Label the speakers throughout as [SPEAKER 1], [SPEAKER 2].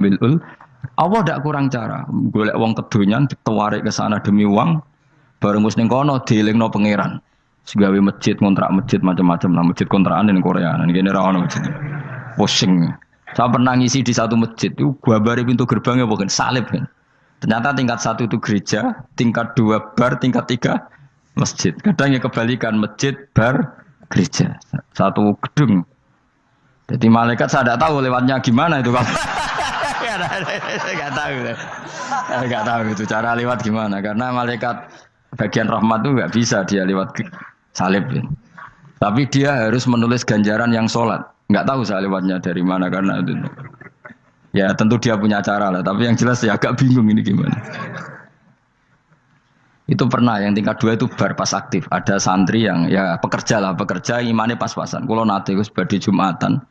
[SPEAKER 1] kasbil Allah tidak kurang cara. Golek wong kedonyan ditawarik ke sana demi uang, bareng wis ning kono dielingno pangeran. Segawe masjid, kontrak masjid macam-macam lah, masjid kontrakan ning Korea. Nang kene ra ono masjid. Pusing. Saya pernah ngisi di satu masjid itu gambare pintu gerbangnya bukan salib kan. Ternyata tingkat 1 itu gereja, tingkat 2 bar, tingkat 3 masjid. Kadang ya kebalikan masjid, bar, gereja. Satu gedung. Jadi malaikat saya tidak tahu lewatnya gimana itu kan. Enggak tahu itu cara lewat gimana karena malaikat bagian rahmat itu enggak bisa dia lewat salib. Tapi dia harus menulis ganjaran yang sholat. Enggak tahu saya lewatnya dari mana karena itu. Ya tentu dia punya cara lah. Tapi yang jelas ya agak bingung ini gimana. Itu pernah yang tingkat 2 itu bar pas aktif. Ada santri yang ya pekerja imannya pas-pasan. Kalau nanti gus badhe Jumatan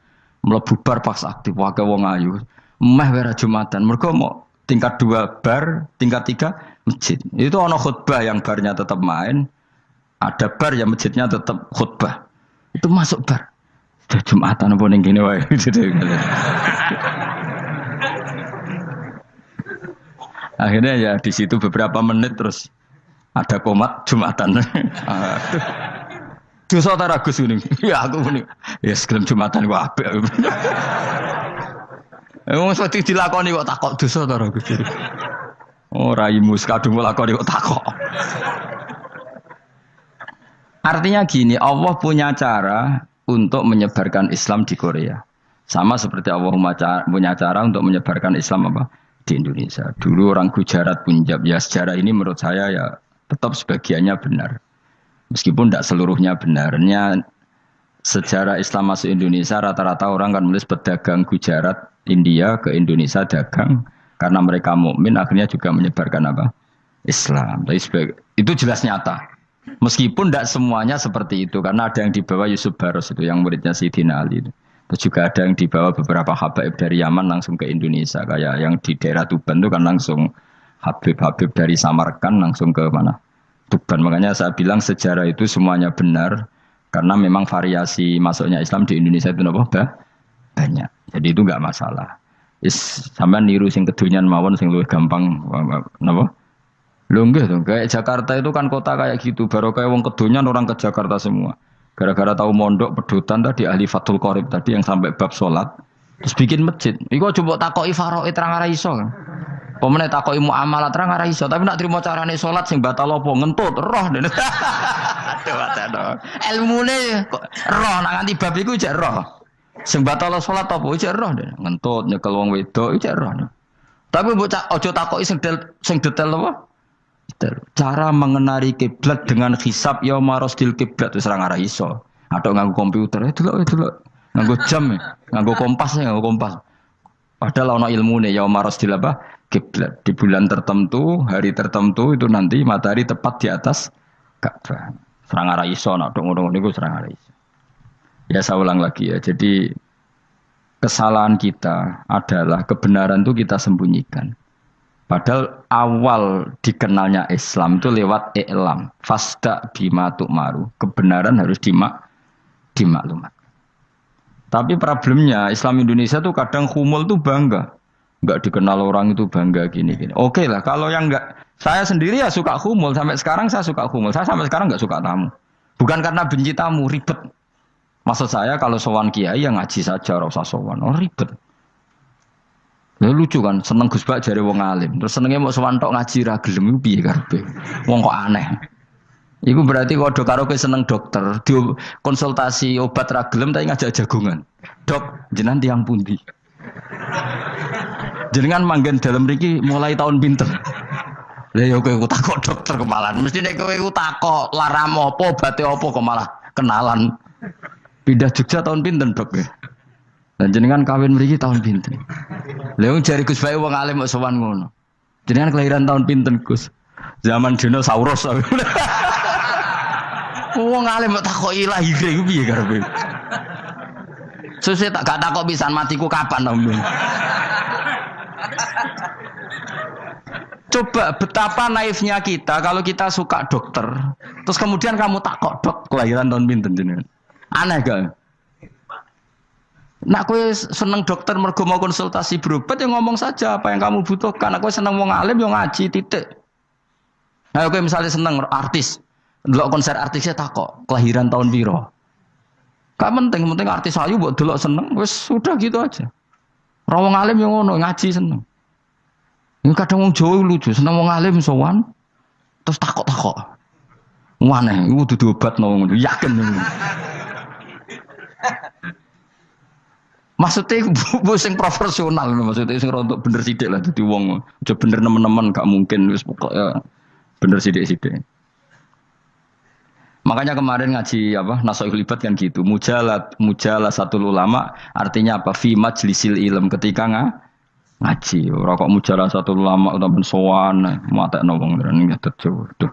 [SPEAKER 1] mlebu bar pas aktif wae wong ayu. Meh wera Jumatan. Mergo mau tingkat 2 bar, tingkat 3 masjid. Itu ono khutbah yang barnya tetap main, ada bar yang masjidnya tetap khutbah. Itu masuk bar. Sudah Jumatan apa ning kene wae. Akhirnya ya di situ beberapa menit terus ada komat Jumatan. Dosa ta ragus ini. Ya aku muni. Ya segelem Jumatan ku apik. Wong seperti dilakoni kok takok dosa ta ragus. Oh raimu kadung lakoni kok takok. Artinya gini, Allah punya cara untuk menyebarkan Islam di Korea. Sama seperti Allah punya cara untuk menyebarkan Islam apa? Di Indonesia. Dulu orang Gujarat, Punjab, ya sejarah ini menurut saya ya tetap sebagiannya benar. Meskipun tidak seluruhnya benarnya sejarah Islam masuk Indonesia rata-rata orang kan menulis pedagang Gujarat, India ke Indonesia dagang karena mereka mukmin akhirnya juga menyebarkan apa? Islam. Tapi itu jelas nyata. Meskipun tidak semuanya seperti itu karena ada yang dibawa Yusuf Baros itu yang muridnya Sayyidina Ali itu. Terus juga ada yang dibawa beberapa habaib dari Yaman langsung ke Indonesia. Kayak yang di daerah Tuban itu kan langsung habib-habib dari Samarkand langsung ke mana? Tuban. Makanya saya bilang sejarah itu semuanya benar. Karena memang variasi masuknya Islam di Indonesia itu banyak. Jadi itu enggak masalah. Sampeyan niru sing kedonyan mawon sing luwih gampang napa? Lho nggih to, kayak Jakarta itu kan kota kayak gitu. Baru kayak wong kedonyan orang ke Jakarta semua. Gara-gara tahu mondok pedutan tadi ahli Fathul Qorib tadi yang sampai bab salat terus bikin masjid. Iku coba takoki faraid terang ora iso. Pemene takoki muamalah terang ora iso, tapi nak trimo carane salat sing batal apa ngentut roh. Aduh aduh. Ilmune roh nak nganti bab iku jek roh. Sing batal salat apa jek roh ngentut nyekel wong wedok jek roh. Tapi mbok aja takoki sing detail apa? Cara mengenali kiblat dengan hisab ya marosdil kiblat wis ora ngara iso. Atau nganggo komputer itu lho. Nganggo jam, nganggo kompas. Padahal ana ilmune ya marosdil apa? Kiblat. Di bulan tertentu, hari tertentu itu nanti matahari tepat di atas Ka'bah. Ora ngara iso nek ngono niku ora ngara iso. Ya saya ulang lagi ya. Jadi kesalahan kita adalah kebenaran itu kita sembunyikan. Padahal awal dikenalnya Islam itu lewat i'lam. Fasda bima tu'maru. Kebenaran harus dimaklumat. Tapi problemnya Islam Indonesia tuh kadang humul tuh bangga. Enggak dikenal orang itu bangga gini-gini. Oke lah, kalau yang enggak. Saya sendiri ya suka humul. Sampai sekarang saya suka humul. Saya sampai sekarang enggak suka tamu. Bukan karena benci tamu, ribet. Maksud saya kalau sowan kiai yang ngaji saja, ora usah sowan. Oh ribet. Lucu kan, seneng Gus Bak jare wong alim. Terus senenge mau sowan tok ngaji ra gelem iku piye karepe? Wong kok aneh. Iku berarti kok do karo seneng dokter, konsultasi obat ra gelem tapi ngajak jagongan. Dok, jenengan tiyang pundi? Jenengan manggen dalem mriki mulai tahun pinten? Lah ya kowe takok dokter kemalan. Mesti nek kowe takok laram apa, obate apa kok malah kenalan. Pindah Jogja tahun pinten, Dok? Dan jenengan kawin mriki tahun pinten? Lha wong jare Gus Bae wong alim kok sowan ngono. Jenengan kelahiran tahun pinten, Gus? Zaman dinosaurus. Wong alim kok takoki lahire ku piye karepe? Sesuk tak gak takok pisan matiku kapan, Om. Coba betapa naifnya kita kalau kita suka dokter. Terus kemudian kamu takok, Dok, kelahiran tahun pinten jenengan? Aneh gak? Nak kowe seneng dokter mergo mau konsultasi berobat ya ngomong saja apa yang kamu butuhkan. Aku seneng wong alim yo ngaji titik. Nah, kowe misalnya seneng artis, delok konser artisnya takok kelahiran tahun piro. Gak penting, penting artis ayu mbok delok seneng wis sudah gitu aja. Ora wong alim yo ngono, ngaji seneng. Ini kadang wong Jawa lucu, seneng wong alim sowan terus takok-takok. Waneh, iku dudu obat ngono, yakin. Maksudnya bu sing profesional, maksudnya sing rontok bener sidik lah, jadi wong coba bener nemen-nemen gak mungkin, wis pokoknya bener sidik-sidik. Makanya kemarin ngaji apa Nasoihul Ibad kan gitu, mujalah satu ulama artinya apa? Fi majlisil ilm ketika ngaji, ora kok mujalah satu ulama utawa sowan matekno wong ngene tuh.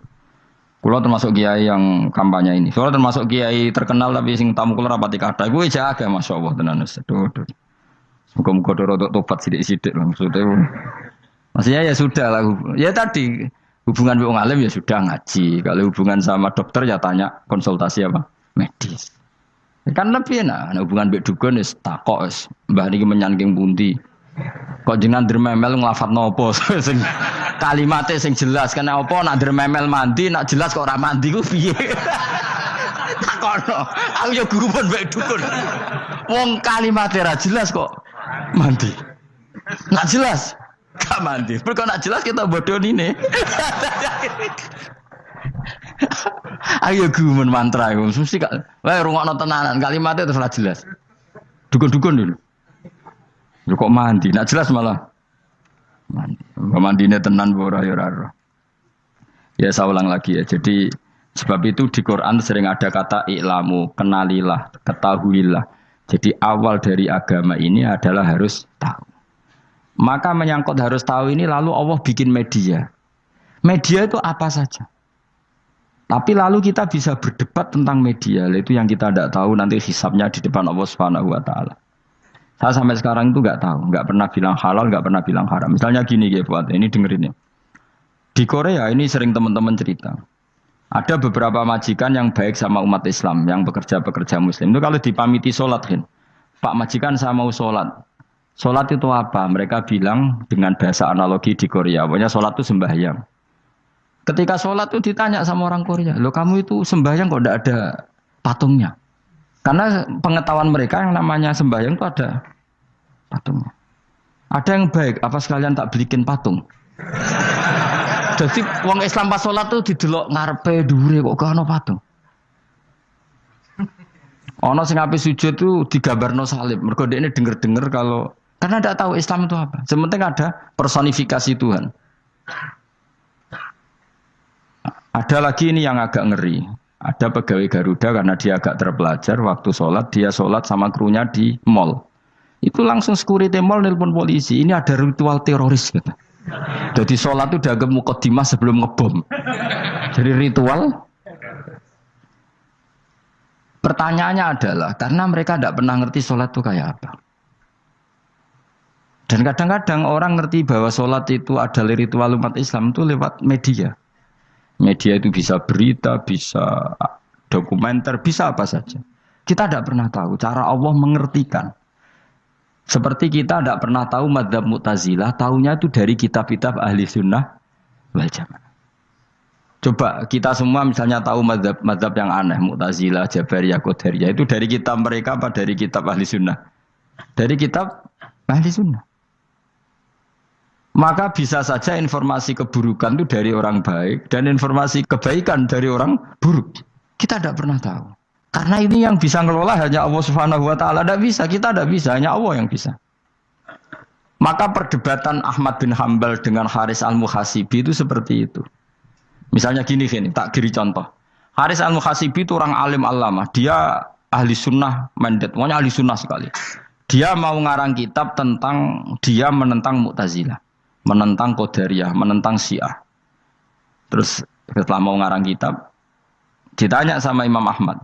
[SPEAKER 1] Kulo termasuk kiai yang kampanye ini. Soalnya termasuk kiai terkenal tapi sing tamu kulo rapati kathah. Iku jaga masyaallah tenan wis. Muga-muga rodok tobat sithik-sithik maksudnya. Maksudnya ya sudah lah. Ya tadi hubungan wong alim ya sudah ngaji. Kalau hubungan sama dokter ya tanya konsultasi apa? Medis. Kan lebih enak. Hubungan mbek dukun wis takok wis. Mbah niki menyangking pundi. Kok jenengan dermemel nglafadzno apa sing kalimate sing jelas kena apa nak dermemel mandi nak jelas kok ora mandi ku piye takono aku yo guru pun mbek dukun wong kalimate ra jelas kok mandi nak jelas gak mandi kok nak jelas kita bodoni ne ayo guru mantra iku mesti gak wae rungokno tenanan kalimate terus ra jelas dukun-dukun dulu yo kok mandi, nak jelas malah mandi. Mandine tenan ora ya ora. Ya saya ulang lagi ya. Jadi sebab itu di Quran sering ada kata i'lamu, kenalilah, ketahuilah. Jadi awal dari agama ini adalah harus tahu. Maka menyangkut harus tahu ini lalu Allah bikin media. Media itu apa saja. Tapi lalu kita bisa berdebat tentang media. Itu yang kita tidak tahu nanti hisabnya di depan Allah Subhanahu wa taala. Saya sampai sekarang itu nggak tahu, nggak pernah bilang halal, nggak pernah bilang haram. Misalnya gini ya buat ini dengerin ya. Di Korea ini sering teman-teman cerita. Ada beberapa majikan yang baik sama umat Islam, yang bekerja Muslim. Itu kalau dipamiti sholat, kan, Pak majikan saya mau sholat. Sholat itu apa? Mereka bilang dengan bahasa analogi di Korea. Pokoknya sholat itu sembahyang. Ketika sholat itu ditanya sama orang Korea, loh kamu itu sembahyang kok tidak ada patungnya? Karena pengetahuan mereka yang namanya sembahyang itu ada patungnya. Ada yang baik, apa sekalian tak belikin patung? Jadi wong Islam pas sholat tuh didelok ngarepe dhuwure kok gak ono patung. Ono sing ape sujud tuh digambarno salib. Mergo dekne denger-denger kalau karena tidak tahu Islam itu apa. Sementing ada personifikasi Tuhan. Ada lagi ini yang agak ngeri. Ada pegawai Garuda karena dia agak terpelajar waktu sholat, dia sholat sama krunya di mall. Itu langsung security mall nelpon polisi. Ini ada ritual teroris gitu. Jadi sholat itu dianggap mukadimah sebelum ngebom. Jadi ritual. Pertanyaannya adalah karena mereka tidak pernah ngerti sholat itu kayak apa. Dan kadang-kadang orang ngerti bahwa sholat itu adalah ritual umat Islam itu lewat media. Media itu bisa berita, bisa dokumenter, bisa apa saja. Kita tidak pernah tahu cara Allah mengertikan. Seperti kita tidak pernah tahu madzhab Mu'tazilah, tahunya itu dari kitab-kitab ahli sunnah wal jamaah. Coba kita semua misalnya tahu madzhab yang aneh, Mu'tazilah, Jabariyah, Qadariyah, itu dari kitab mereka apa dari kitab ahli sunnah? Dari kitab ahli sunnah. Maka bisa saja informasi keburukan itu dari orang baik dan informasi kebaikan dari orang buruk. Kita tidak pernah tahu. Karena ini yang bisa ngelola hanya Allah Subhanahu wa taala. Tidak bisa, kita tidak bisa, hanya Allah yang bisa. Maka perdebatan Ahmad bin Hambal dengan Haris al-Muhasibi itu seperti itu. Misalnya gini, tak kiri contoh. Haris al-Muhasibi itu orang alim allamah. Dia ahli sunnah mandat, pokoknya ahli sunnah sekali. Dia mau ngarang kitab tentang dia menentang Mu'tazilah, menentang Qadariyah, menentang Syiah. Terus setelah mau ngarang kitab, ditanya sama Imam Ahmad,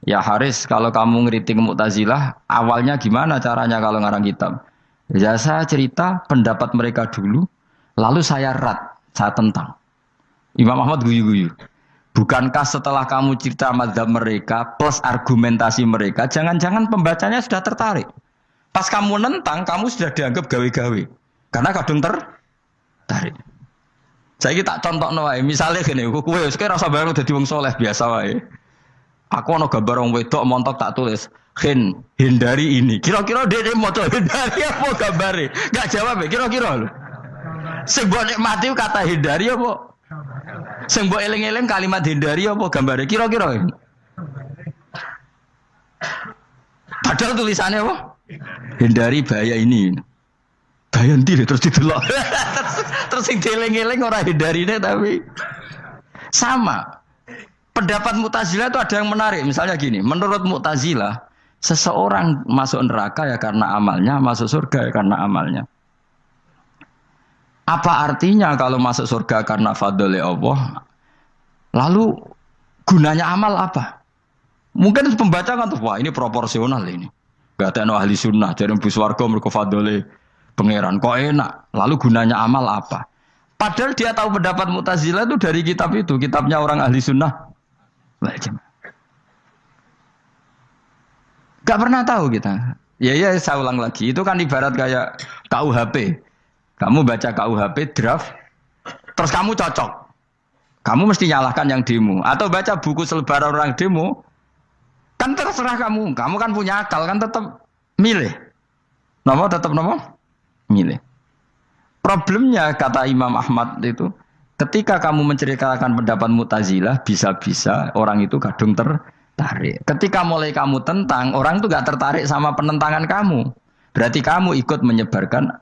[SPEAKER 1] ya Haris, kalau kamu ngeritik Mu'tazilah, awalnya gimana caranya kalau ngarang kitab? Ya saya cerita pendapat mereka dulu, lalu saya saya tentang. Imam Ahmad guyu-guyu. Bukankah setelah kamu cerita mazhab mereka plus argumentasi mereka, jangan-jangan pembacanya sudah tertarik. Pas kamu nentang, kamu sudah dianggap gawe-gawe. Karena kadung tertarik. Saya tak contoh wae, misalnya gini, kowe sekarang rasa bareng dadi wong soleh biasa wae. Aku ana gambar wong wedok montok tak tulis, hindari ini. Kira-kira dia mau hindari apa gambare? Enggak jawab ya, kira-kira lho. Sing mbok nikmati kata hindari apa? Sing mbok eling-eling kalimat hindari apa gambare? Kira-kira. Padahal tulisannya apa? Hindari bahaya ini. Bahaya ndi terus didelok. Terus sing dieling-eling ora hindarine tapi sama. Pendapat Mu'tazilah itu ada yang menarik. Misalnya gini, menurut Mu'tazilah, seseorang masuk neraka ya karena amalnya, masuk surga ya karena amalnya. Apa artinya kalau masuk surga karena fadl Allah? Lalu gunanya amal apa? Mungkin pembaca kan tuh, wah ini proporsional ini. Gak ada ahli sunnah, jadi bus warga mereka fadl pangeran. Kok enak? Lalu gunanya amal apa? Padahal dia tahu pendapat Mu'tazilah itu dari kitab itu, kitabnya orang ahli sunnah. Gak pernah tahu kita. Ya saya ulang lagi. Itu kan ibarat kayak KUHP. Kamu baca KUHP draft, terus kamu cocok. Kamu mesti nyalahkan yang demo. Atau baca buku selebaran orang demo, kan terserah kamu. Kamu kan punya akal, kan tetap milih. Tetap milih. Problemnya kata Imam Ahmad itu, ketika kamu menceritakan pendapat Mu'tazilah, bisa-bisa orang itu kadung tertarik. Ketika mulai kamu tentang, orang itu gak tertarik sama penentangan kamu. Berarti kamu ikut menyebarkan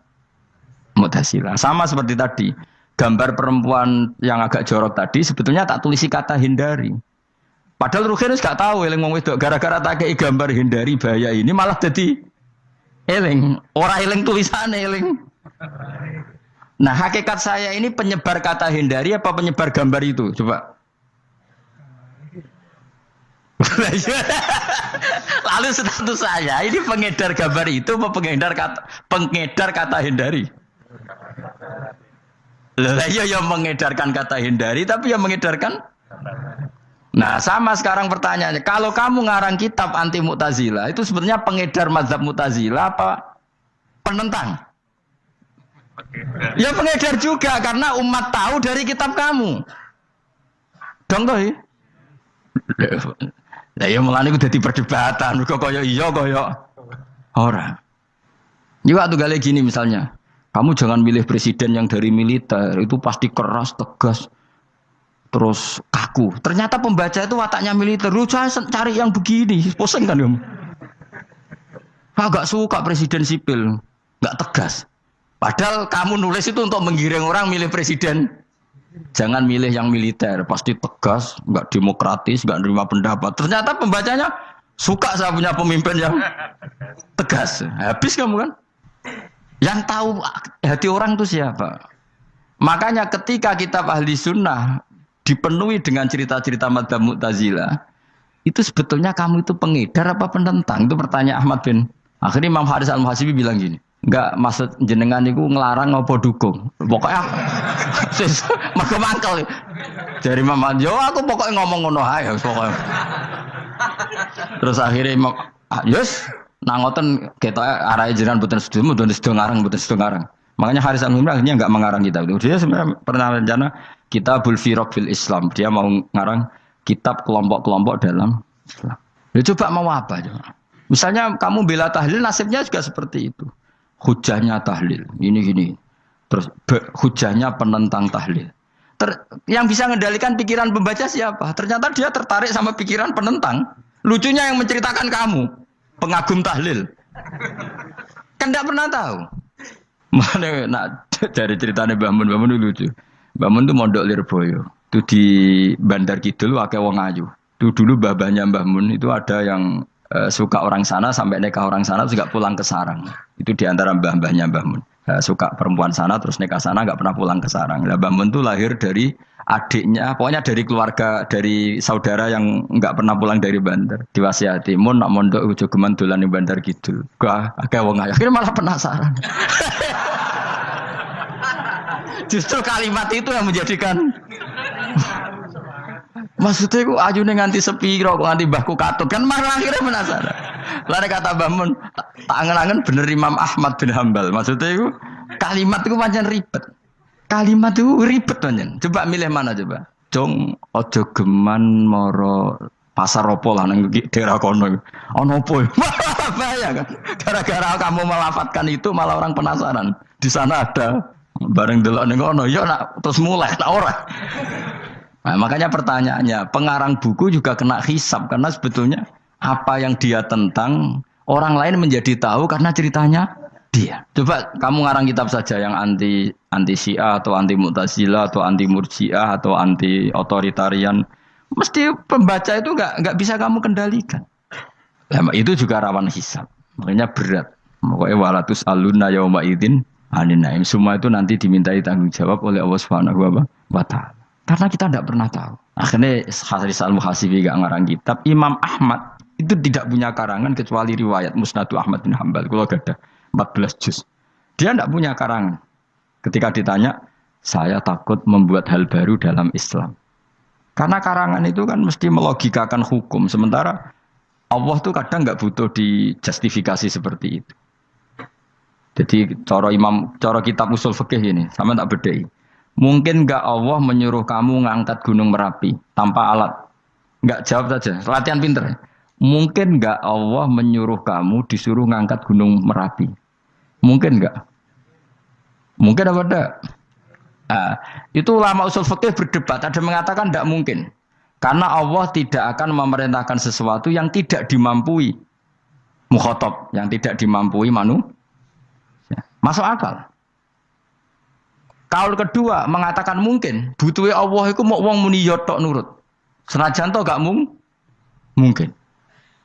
[SPEAKER 1] Mu'tazilah. Sama seperti tadi, gambar perempuan yang agak jorok tadi, sebetulnya tak tulisi kata hindari. Padahal Ruhinus gak tahu, eling wong wedok gara-gara tak kei gambar hindari bahaya ini, malah jadi eling. Orang eling tulisannya eling. Nah, hakikat saya ini penyebar kata hindari apa penyebar gambar itu? Coba. Lalu status saya ini pengedar gambar itu apa pengedar kata hindari? Lah iya yang mengedarkan kata hindari tapi yang mengedarkan. Nah, sama sekarang pertanyaannya, kalau kamu ngarang kitab anti Mu'tazilah, itu sebenarnya pengedar mazhab Mu'tazilah apa penentang? Ya pengedar juga karena umat tahu dari kitab kamu. Dong toh ya? Lah ya mulane ku dadi perdebatan, kok kaya iya kaya ora. Juga tuh gale gini misalnya, kamu jangan milih presiden yang dari militer, itu pasti keras, tegas, terus kaku. Ternyata pembaca itu wataknya militer, lu cari yang begini, pusing kan kamu. Agak suka presiden sipil, nggak tegas. Padahal kamu nulis itu untuk menggiring orang milih presiden. Jangan milih yang militer, pasti tegas, nggak demokratis, nggak nerima pendapat. Ternyata pembacanya suka saya punya pemimpin yang tegas. Habis kamu kan? Yang tahu hati orang itu siapa? Makanya ketika kitab ahli sunnah dipenuhi dengan cerita-cerita madzhab Mu'tazilah, itu sebetulnya kamu itu pengedar apa penentang? Itu pertanyaan Ahmad bin. Akhirnya Imam Haris Al-Muhasibi bilang gini, enggak, maksud jenengan itu ngelarang apa dukung. Pokoknya mangkel. Dari Imam Haris, aku pokoknya ngomong ngono ae pokoknya. Terus akhirnya Imam Yus nangoten ketok arahe jenengan mboten sedo ngarang. Makanya Haris Al-Muhasibi akhirnya enggak mengarang kitab itu. Dia sebenarnya pernah rencana Kitabul Firaq fil Islam. Dia mau ngarang kitab kelompok-kelompok dalam Islam. Ya coba mau apa coba? Misalnya kamu bela tahlil, nasibnya juga seperti itu. Hujahnya tahlil, ini. Terus hujahnya penentang tahlil. Yang bisa mengendalikan pikiran pembaca siapa? Ternyata dia tertarik sama pikiran penentang. Lucunya yang menceritakan kamu, pengagum tahlil. Kan tidak pernah tahu. Mana dari ceritanya Mbah Mun itu lucu. Mbah Mun itu mondok Lirboyo. Itu di Bandar Kidul akeh wong ayu. Itu dulu babahnya Mbah Mun itu ada yang suka orang sana sampai nikah orang sana juga pulang ke sarang. Itu diantara mbah-mbahnya Mbah Mun. Suka perempuan sana terus nikah sana nggak pernah pulang ke sarang. Nah, Mbah Mun itu lahir dari adiknya, pokoknya dari keluarga, dari saudara yang nggak pernah pulang dari Bandar. Diwasiati, mun nak mondok ujo geman dolan ning Bandar Kidul. Gua akeh wong ayu. Akhirnya malah penasaran. Justru kalimat itu yang menjadikan maksudnya aku ayune nganti sepiro kok nganti mbahku katut kan malah akhirnya penasaran. Lah kata Mbah Mun, tak angen-angen bener Imam Ahmad bin Hambal. Maksudnya itu kalimat itu pancen ribet. Kalimat itu ribet pancen. Coba milih mana coba? Jong ojo geman moro pasar opo lah nang daerah kono. Ono opo? Bahaya kan. Gara-gara kamu melafatkan itu malah orang penasaran. Di sana ada bareng delok ning kono, ya nak terus mulai tak ora. Nah, makanya pertanyaannya, pengarang buku juga kena hisab karena sebetulnya apa yang dia tentang orang lain menjadi tahu karena ceritanya dia. Coba kamu ngarang kitab saja yang anti Syiah atau anti Mu'tazilah atau anti Murji'ah atau anti otoritarian, mesti pembaca itu nggak bisa kamu kendalikan. Nah, itu juga rawan hisab, makanya berat. Pokoknya walatus aluna yauma idzin anin naim. Semua itu nanti dimintai tanggung jawab oleh Allah Subhanahu wa taala. Karena kita tidak pernah tahu. Akhirnya Haris Al-Muhasibi gak ngarang kitab. Imam Ahmad itu tidak punya karangan kecuali riwayat Musnadu Ahmad bin Hambal. Kalau ada 14 juz. Dia tidak punya karangan. Ketika ditanya, saya takut membuat hal baru dalam Islam. Karena karangan itu kan mesti melogikakan hukum. Sementara Allah tuh kadang nggak butuh dijustifikasi seperti itu. Jadi cara kitab usul fikih ini, sama tak bedai. Mungkin nggak Allah menyuruh kamu ngangkat gunung Merapi tanpa alat? Nggak, jawab saja. Latihan pinter. Mungkin nggak Allah menyuruh kamu disuruh ngangkat gunung Merapi? Mungkin nggak? Mungkin apa enggak? Nah, itu ulama usul fikih berdebat. Ada mengatakan tidak mungkin. Karena Allah tidak akan memerintahkan sesuatu yang tidak dimampui mukhatab, yang tidak dimampui manusia. Masuk akal. Kaul kedua mengatakan mungkin, butuhe Allah iku mau wong muni yo tok nurut. Senajan to gak mungkin.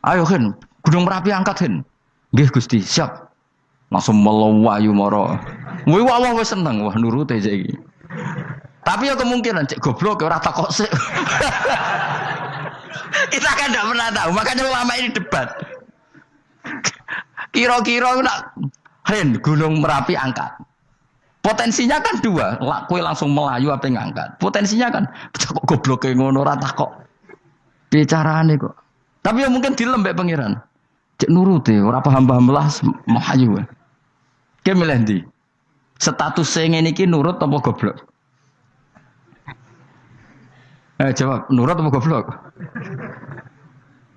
[SPEAKER 1] Ayo Hen, Gunung Merapi angkat Hen. Nggih Gusti, siap. Langsung melayu mara. Wih Allah wis seneng, wah nurut aja iki. Tapi ya kemungkinan cek goblok ora takok sik. Kita kan tidak pernah tahu, makanya ulama ini debat. Kira-kira nak Hen, Gunung Merapi angkat. Potensinya kan dua, kue langsung melayu apa ngangkat. Potensinya kan, kok goblok kayak ngono rata kok. Bicarane kok. Tapi ya mungkin dilembek pangeran. Cek nuruti, ora paham-paham lah melayu. Ki milih ndi? Status sing ngene iki nurut apa goblok? Jawab, nurut apa goblok?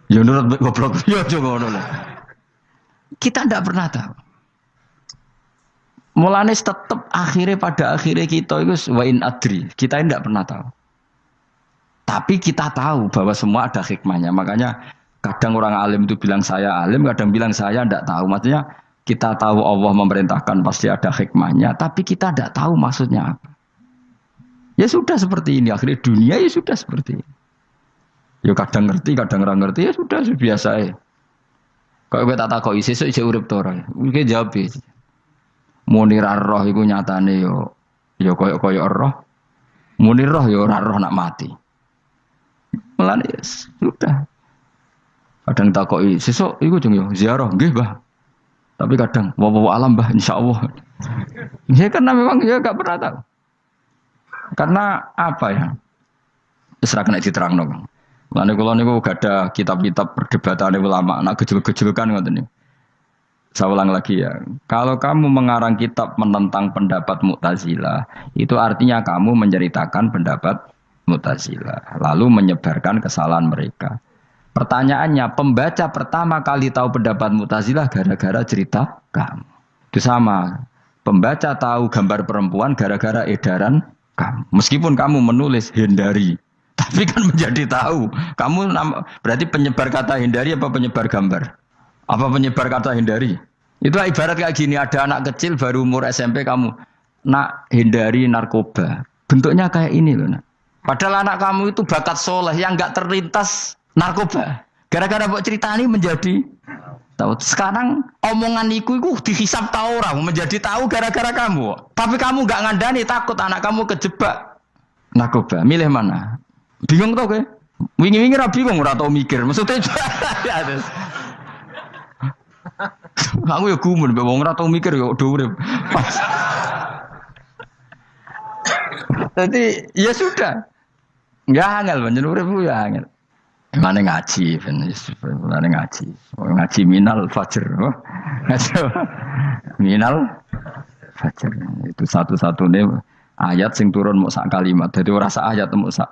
[SPEAKER 1] Ya nurut goblok. Ya coba ngono. Kita ndak pernah tahu. Mulane tetap pada akhirnya kita itu wain adri. Kita tidak pernah tahu. Tapi kita tahu bahwa semua ada hikmahnya. Makanya kadang orang alim itu bilang saya alim, kadang bilang saya tidak tahu. Maksudnya kita tahu Allah memerintahkan pasti ada hikmahnya, tapi kita tidak tahu maksudnya apa. Ya sudah seperti ini. Akhirnya dunia ya sudah seperti ini. Ya kadang ngerti, kadang nggak ngerti. Ya sudah biasa ya. Kalau kita tak tahu isi urip tora. Mungkin jawab ya. Munir roh iku nyatane yo koyo roh. Munir roh yo ora roh nak mati. Mulane sudah. Kadang takoki sesuk iku jeng yo ziarah nggih, Mbah. Tapi kadang wawa alam, Mbah, insyaallah. Ya karena memang ya enggak pernah tahu. Karena apa ya? Wis ra kena diterangno, Bang. Mulane kula niku gak ada kitab-kitab perdebatan ulama, nak gejol-gejolkan ngoten niku. Saya ulang lagi ya, kalau kamu mengarang kitab menentang pendapat Mu'tazilah, itu artinya kamu menceritakan pendapat Mu'tazilah, lalu menyebarkan kesalahan mereka. Pertanyaannya, pembaca pertama kali tahu pendapat Mu'tazilah gara-gara cerita kamu. Itu sama, pembaca tahu gambar perempuan gara-gara edaran kamu. Meskipun kamu menulis hindari, tapi kan menjadi tahu. Kamu berarti penyebar kata hindari apa penyebar gambar? Apa penyebar kata hindari? Itu ibarat kayak gini, ada anak kecil baru umur SMP kamu nak hindari narkoba. Bentuknya kayak ini loh. Nak. Padahal anak kamu itu bakat soleh yang nggak terlintas narkoba. Gara-gara buat cerita ini menjadi tahu. Sekarang omongan iku dihisap tahu orang menjadi tahu gara-gara kamu. Tapi kamu nggak ngandani, takut anak kamu kejebak narkoba. Milih mana? Bingung tau ke? Wingi-wingi ra bingung ora tau mikir. Maksudnya aku ya gumun, wong ora tau mikir ya urip. Jadi ya sudah. Enggak angel panjenengan urip ya angel. Mana ngaji, mana ngaji. Oh, ngaji minal fajr. Oh, ngaji minal fajr. Itu satu-satunya ayat sing turun mau sak kalimat. Jadi rasa ayat mau sak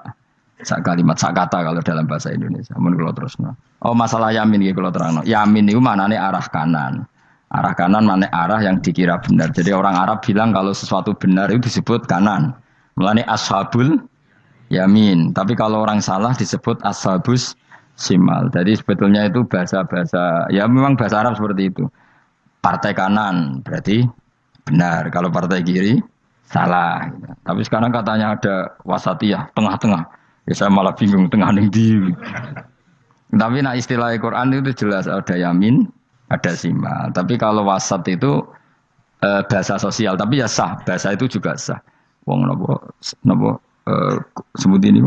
[SPEAKER 1] kalimat, sak kata kalau dalam bahasa Indonesia. Mun kula terusno. Oh, masalah yamin iki kula terangno. Yamin itu maknane arah kanan. Arah kanan mana arah yang dikira benar. Jadi orang Arab bilang kalau sesuatu benar itu disebut kanan. Mulane ashabul yamin. Tapi kalau orang salah disebut ashabus simal. Jadi sebetulnya itu bahasa-bahasa, ya memang bahasa Arab seperti itu. Partai kanan berarti benar. Kalau partai kiri salah. Tapi sekarang katanya ada wasatiyah, tengah-tengah. Ya saya malah bingung tengah ning ndi. Tapi nah istilah Quran itu jelas ada yamin, ada simal. Tapi kalau wasat itu bahasa sosial. Tapi ya sah. Bahasa itu juga sah. Wong nopo sebut ini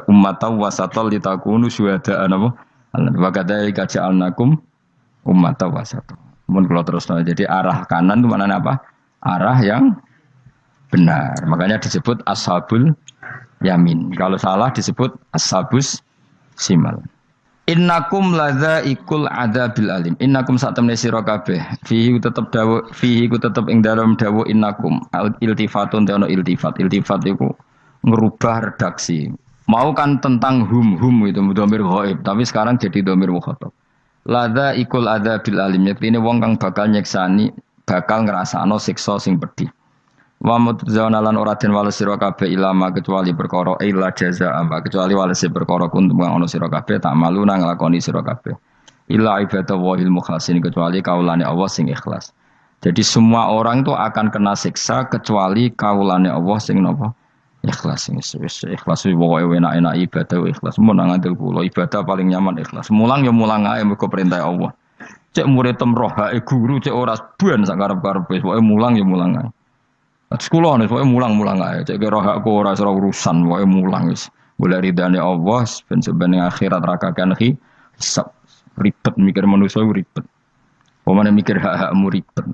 [SPEAKER 1] ummatan wasatan litakunu syuhada'a napa wa kadzalika ja'alnakum ummatan wasatan. Mun kula terusno. Jadi arah kanan itu maknanya apa? Arah yang benar. Makanya disebut ashabul yamin. Kalau salah disebut ashabus simal. Innakum ladzaikul adzabil alim. Innakum satamne sira kabeh. Fihi tetep dawuh, fihi ku tetep ing dalem dawuh innakum. Iltifatun te ono iltifat. Iltifat iku ngerubah redaksi. Mau kan tentang hum itu dhamir ghaib, tapi sekarang jadi dhamir mukhatab. Ladzaikul adzabil alim. Yektine wong kang bakal nyeksani, bakal ngrasakno siksa sing pedhi. Wa mutzauna lan ora den wales sira kabeh ilama kecuali perkara illa jazaa kecuali wales perkara kuntum kang ana sira kabeh tak malu nang nglakoni sira kabeh illa ibadah wahil mukhlasin kecuali kaulane Allah sing ikhlas. Jadi semua orang itu akan kena siksa kecuali kaulane Allah sing napa ikhlas. Sing ikhlas pokoke enak-enak ibadah ikhlas mun nang ngandel kula ibadah paling nyaman ikhlas. Mulang ya mulang ae mergo perintah Allah. Cek murid temroh guru cek ora ban sak karep-karepe pokoke mulang ya mulang ae. Sekolah nih, pokoknya mulang-mulang aja. Cek kira aku ora urusan, pokoknya mulang wis. Boleh ridane Allah, ben sebenarnya akhirat rakakan hisab. Ribet mikir manusia ribet. Pemane mikir hak-hakmu ribet.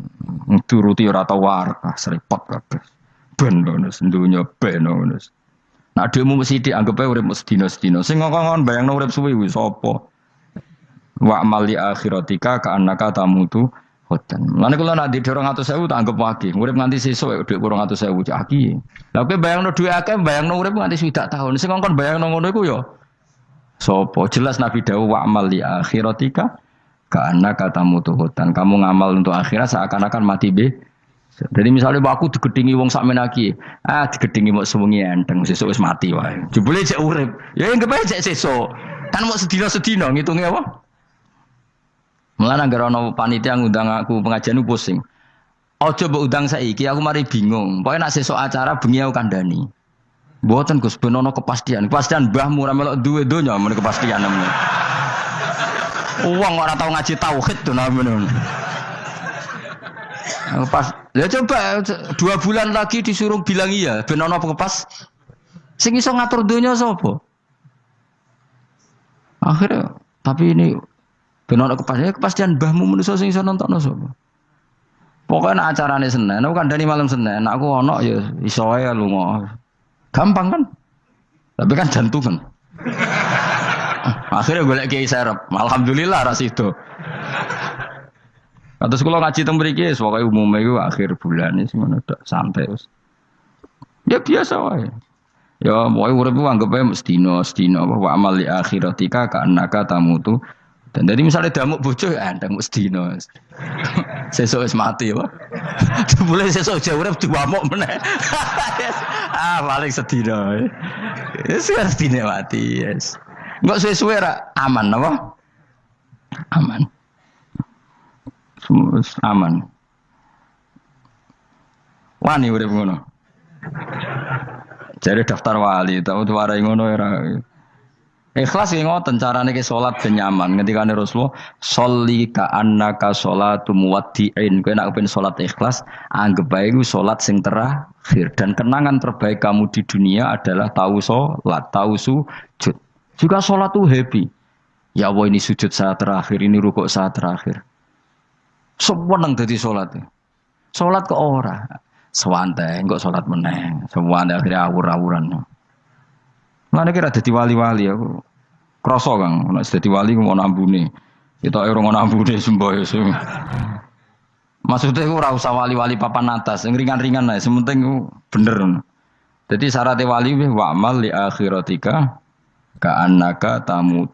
[SPEAKER 1] Turuti ora tau warah, serepot kabeh. Ben nus dunya ben nus. Nah, dhewe mesti dianggep ae urip sedina-sedina. Sing ngongkon bayangno urip suwi wis sapa? Wa amali akhiratika ka annaka tamutu hoten. Lan kula nak di 200.000 tak anggap wage. Urip nganti sesuk dhuwit 200.000 cak iki. Lah kowe bayangno dhuwit akeh, bayangno urip nganti 20 tahun. Sing ngongkon bayangno ngono iku ya sapa? Jelas Nabi dawuh wa amal li akhiratika ka annaka tamutu hoten. Kamu ngamal untuk akhirat seakan-akan mati be. Jadi misalnya aku digedingi wong sak menaki, digedingi mau sewengi enteng sesuk wis mati wae. Jebule cek urip. Ya anggap ae cek sesuk. Kan mau sedina-sedina ngitunge apa? Mulane anggere ana panitia ngundang aku pengajian ku pusing. Aja mbok undang saiki, aku mari bingung. Pokoke nek sesuk acara bengi aku kandhani. Mboten Gus ben ana kepastian. Kepastian mbahmu ora melok duwe donya men kepastian men. Wong ora tau ngaji tauhid to men. Pas, ya coba 2 bulan lagi disuruh bilang iya, ben ana kepas. Sing iso ngatur donya sapa? Akhirnya, tapi ini benar kepastian mbahmu manusa sing iso nonton sapa. Pokoke nek acarane Senin, aku kandhani malam Senin, aku ana ya iso wae lunga. Gampang kan? Tapi kan jantungan. Akhirnya golek kiai serep. Alhamdulillah ras itu. Terus kalau ngaji teng mriki pokoke umume iku akhir bulan iki ngono tok santai wis. Ya biasa wae. Ya pokoke urip ku anggap ae sedina wa amal li akhiratika ka annaka tamutu. Dan dari misalnya damuk bojo ya ndang sedina. Sesuk wis mati apa. Boleh sesuk jauh urip diwamuk meneh. Paling sedina. Wis sedina mati, yes. Enggak suwe-suwe ra aman apa? Aman. Aman. Wani urip ngono. Jare daftar wali, tau warai ngono ora. Ikhlas ki ngoten carane ki salat ben nyaman. Ngendikane Rasulullah, "Sholli ka annaka sholatu muwaddi'in." Kowe nek pengen salat ikhlas, anggap bae iku salat sing terakhir dan kenangan terbaik kamu di dunia adalah tahu salat, tahu sujud. Juga salat tuh happy. Ya Allah ini sujud saat terakhir, ini rukuk saat terakhir. Seneng dadi salat. Salat kok ora. Sewante engko salat meneh. Sewante akhire awur-awuran. Mana kira dadi wali-wali aku. Kroso Kang, nek dadi wali ku ana ambune. Kita ora ngono ambune semboyo. Maksudnya ku ora usah wali-wali papan atas, sing ringan-ringan ae, sementing ku bener. Jadi syarat wali wa amal li akhiratika ka annaka tamutu